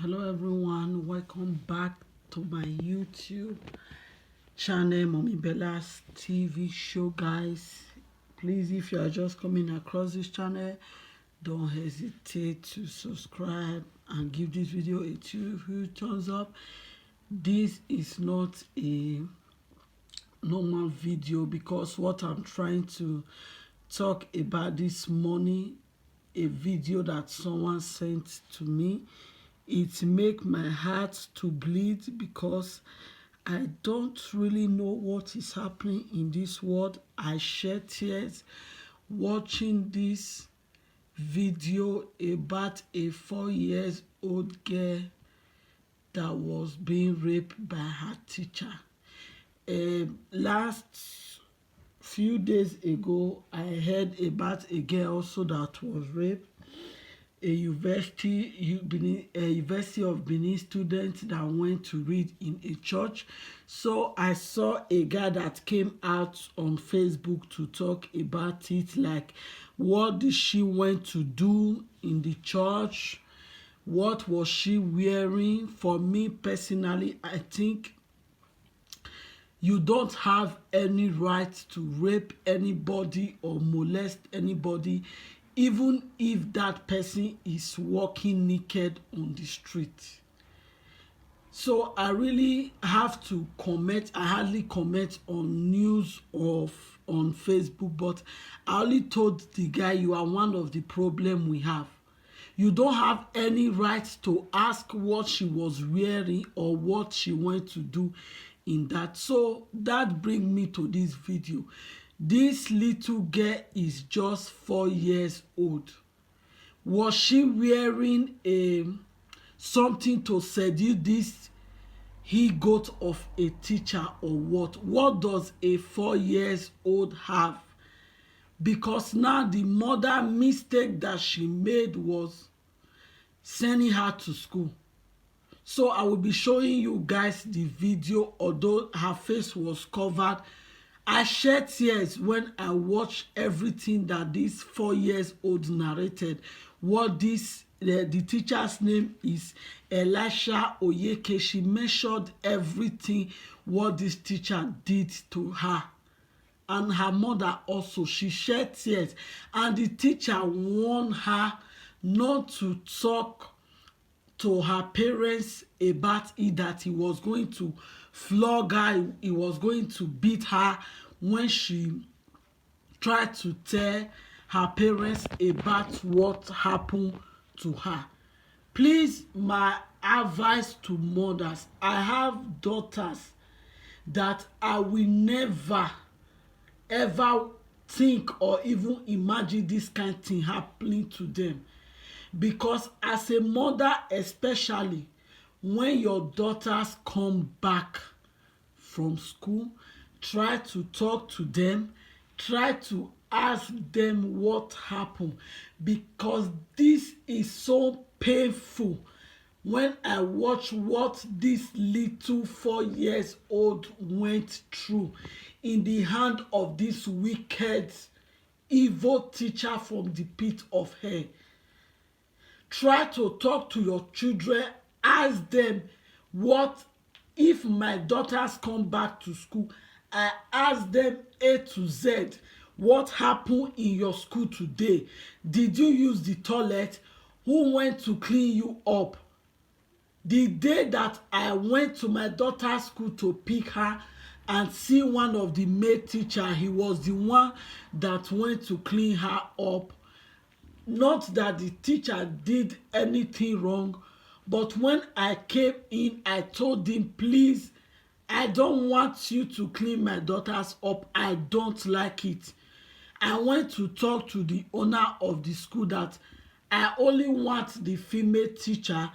Hello everyone, welcome back to my YouTube channel, Mommy Bella's TV show. Guys, please, if you are just coming across this channel, don't hesitate to subscribe and give this video a huge thumbs up. This is not a normal video because what I'm trying to talk about this morning, a video that someone sent to me, it make my heart to bleed because I don't really know what is happening in this world. I shed tears watching this video about a 4-year-old girl that was being raped by her teacher. Last few days ago, I heard about a girl also that was raped. A University of Benin student that went to read in a church. So I saw a guy that came out on Facebook to talk about it, like what did she went to do in the church, what was she wearing. For me personally, I think you don't have any right to rape anybody or molest anybody, even if that person is walking naked on the street. So I really have to comment. I hardly comment on news on Facebook, but I only told the guy, you are one of the problem we have. You don't have any right to ask what she was wearing or what she went to do in that. So that brings me to this video. This little girl is just 4 years old. Was she wearing something to seduce this he-goat of a teacher or what? What does a 4-year-old have? Because now the mother mistake that she made was sending her to school. So I will be showing you guys the video. Although her face was covered, I shed tears when I watched everything that this 4-year-old narrated. What this the teacher's name is Elisha Oyeke. She mentioned everything what this teacher did to her. And her mother also, she shed tears. And the teacher warned her not to talk to her parents about it, that he was going to flog her, he was going to beat her when she tried to tell her parents about what happened to her. Please, my advice to mothers, I have daughters that I will never ever think or even imagine this kind of thing happening to them. Because as a mother, especially when your daughters come back from school, try to talk to them, try to ask them what happened, because this is so painful. When I watch what this little 4-year-old went through in the hand of this wicked, evil teacher from the pit of hell. Try to talk to your children. Ask them, what if my daughters come back to school? I ask them A to Z. What happened in your school today? Did you use the toilet? Who went to clean you up? The day that I went to my daughter's school to pick her and see one of the maid teacher, he was the one that went to clean her up. Not that the teacher did anything wrong, but when I came in, I told him, please, I don't want you to clean my daughters up. I don't like it. I went to talk to the owner of the school that I only want the female teacher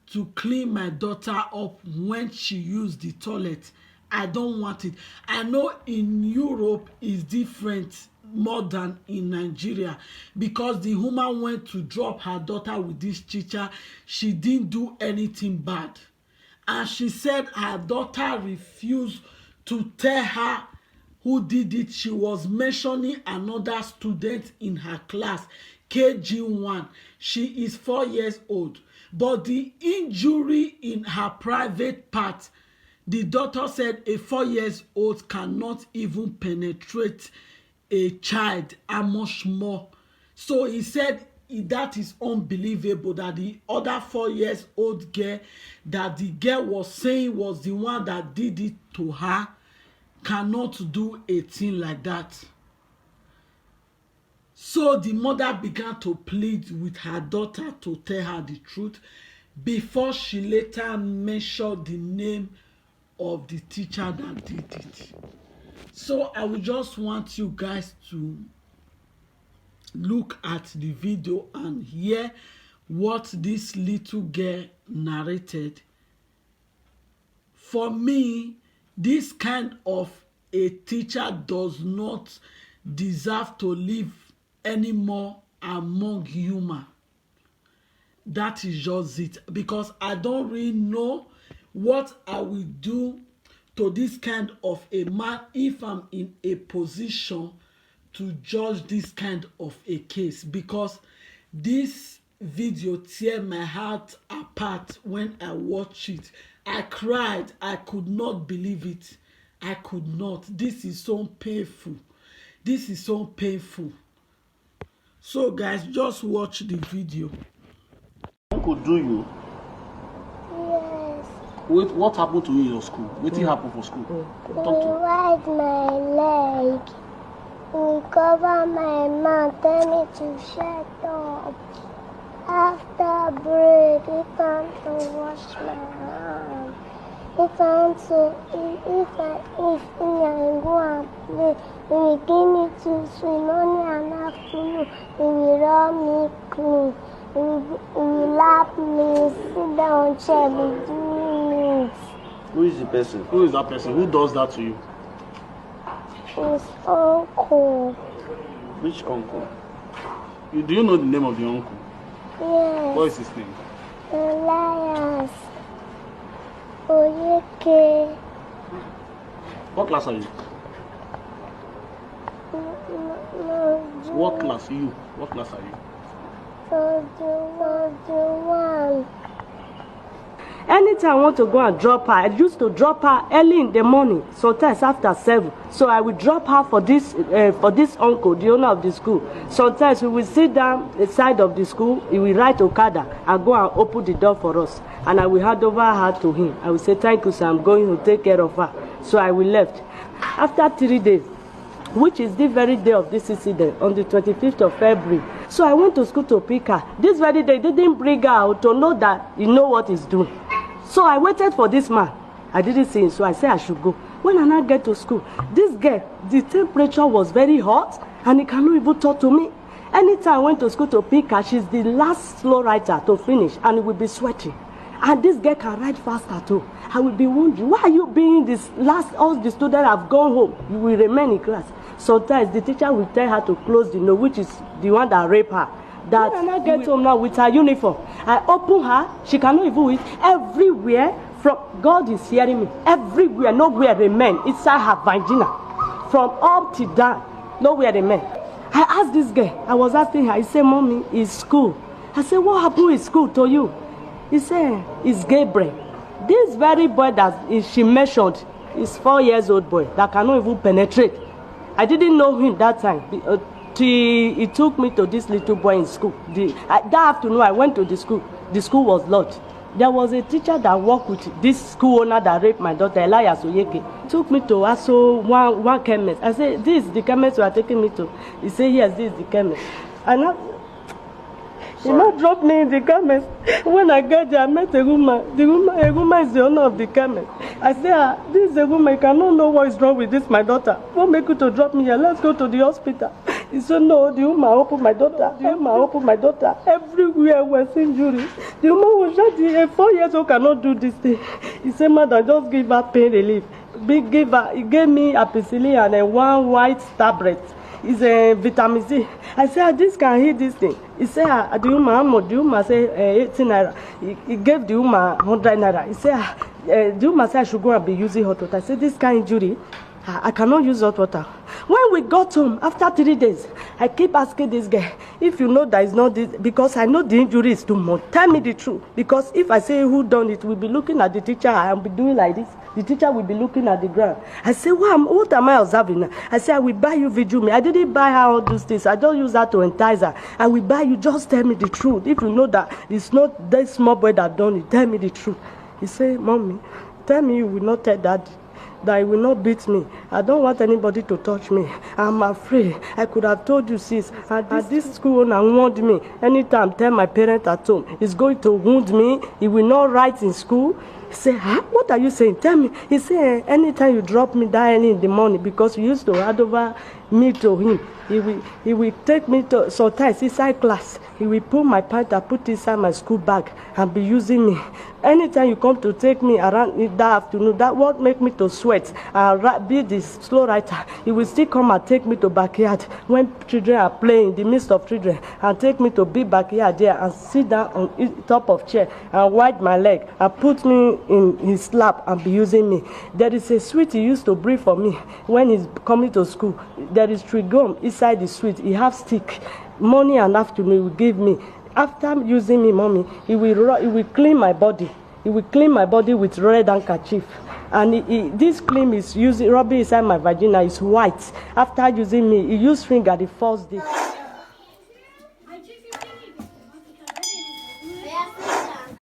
to clean my daughter up when she used the toilet. I don't want it. I know in Europe is different more than in Nigeria, because the woman went to drop her daughter with this teacher. She didn't do anything bad, and she said her daughter refused to tell her who did it. She was mentioning another student in her class KG1. She is 4 years old. But the injury in her private part, the doctor said a 4 years old cannot even penetrate a child, and much more. So he said that is unbelievable that the other 4 years old girl that the girl was saying was the one that did it to her cannot do a thing like that. So the mother began to plead with her daughter to tell her the truth before she later mentioned the name of the teacher that did it. So I would just want you guys to look at the video and hear what this little girl narrated. For me, this kind of a teacher does not deserve to live anymore among human. That is just it, because I don't really know what I will do to this kind of a man if I'm in a position to judge this kind of a case, because this video tear my heart apart. When I watch it, I cried. I could not believe it. I could not. This is so painful. This is so painful. So guys, just watch the video. Uncle do you? Yes. Wait, what happened to you in your school? What happened for school? He ride my leg. He cover my mouth, tell me to shut up. After break, he come to wash my hand. He come to, if I go and play, he will give me to swim morning and afternoon. He will run me clean. He will lap me, sit down chair, be doing it. Who is the person? Who is that person? Who does that to you? His uncle. Which uncle? Do you know the name of the uncle? Yes. What is his name? Elias. Oyeke. What class are you? What class are you? What class are you? The one. Anytime I want to go and drop her, I used to drop her early in the morning, sometimes after 7. So I will drop her for this uncle, the owner of the school. Sometimes we will sit down the side of the school, he will write Okada and go and open the door for us. And I will hand over her to him. I will say, thank you, sir, I'm going to take care of her. So I will left. After 3 days, which is the very day of this incident, on the 25th of February. So I went to school to pick her. This very day, they didn't bring her out to know that he know what he's doing. So I waited for this man. I didn't see him, so I said I should go. When I now get to school, this girl, the temperature was very hot, and he cannot even talk to me. Anytime I went to school to pick her, she's the last slow writer to finish, and he will be sweating. And this girl can write faster too. I will be wondering, why are you being this last? All the students have gone home. You will remain in class. Sometimes the teacher will tell her to close the door, which is the one that raped her. That when I get home now with her uniform, I open her, she cannot even eat. Everywhere, from God is hearing me. Everywhere, nowhere remain inside her vagina. From up to down, nowhere remain. I asked this girl, I was asking her, he said, Mommy, it's school. I said, what happened in school to you? He said, it's Gabriel. This very boy that she mentioned is 4 years old boy that cannot even penetrate. I didn't know him that time. He took me to this little boy in school. That afternoon, I went to the school. The school was locked. There was a teacher that worked with this school owner that raped my daughter, Elias Oyeke. Took me to also one chemist. I said, this is the chemist you are taking me to. He said, yes, this is the chemist. And he not dropped me in the chemist. When I get there, I met a woman. A woman is the owner of the chemist. I said, this is a woman, I cannot know what is wrong with this, my daughter. What make you to drop me here? Let's go to the hospital. He said, no, the woman opened my daughter. The woman opened my daughter. Everywhere was injury. The woman was shouting, a 4 years old cannot do this thing. He said, madam, just give her pain relief. He gave me ampicillin and a one white tablet. It's a vitamin C. I said, this can heal this thing. He said, the woman said 18 naira. He gave the woman 100 naira. He said, the woman said I should go and be using hot water. I said, this kind of injury, I cannot use hot water. When we got home, after 3 days, I keep asking this guy, if you know that it's not this, because I know the injury is too much, tell me the truth. Because if I say who done it, we'll be looking at the teacher, I'll be doing like this. The teacher will be looking at the ground. I say, what am I observing now? I say, I will buy you Vijumi. I didn't buy her all those things. I don't use that to entice her. I will buy you, just tell me the truth. If you know that it's not that small boy that done it, tell me the truth. He say, Mommy, tell me you will not tell Daddy, that he will not beat me. I don't want anybody to touch me. I'm afraid. I could have told you, sis. And this school owner warned me. Anytime I tell my parents at home, he's going to wound me. He will not write in school. He said, what are you saying? Tell me. He said, anytime you drop me that early in the morning, because you used to hand over me to him, he will take me to sometimes inside class. He will pull my pants and put inside my school bag and be using me. Anytime you come to take me around in that afternoon, that won't make me to sweat and be the slow writer. He will still come and take me to backyard when children are playing, in the midst of children, and take me to big backyard there and sit down on top of chair and wipe my leg and put me in his lap and be using me. There is a sweet he used to bring for me when he's coming to school. There is trigum inside the sweet. He have stick. Morning and afternoon he will give me. After using me, Mommy, he will clean my body. He will clean my body with red handkerchief. And this cream is rubbing inside my vagina is white. After using me, he used finger the first day.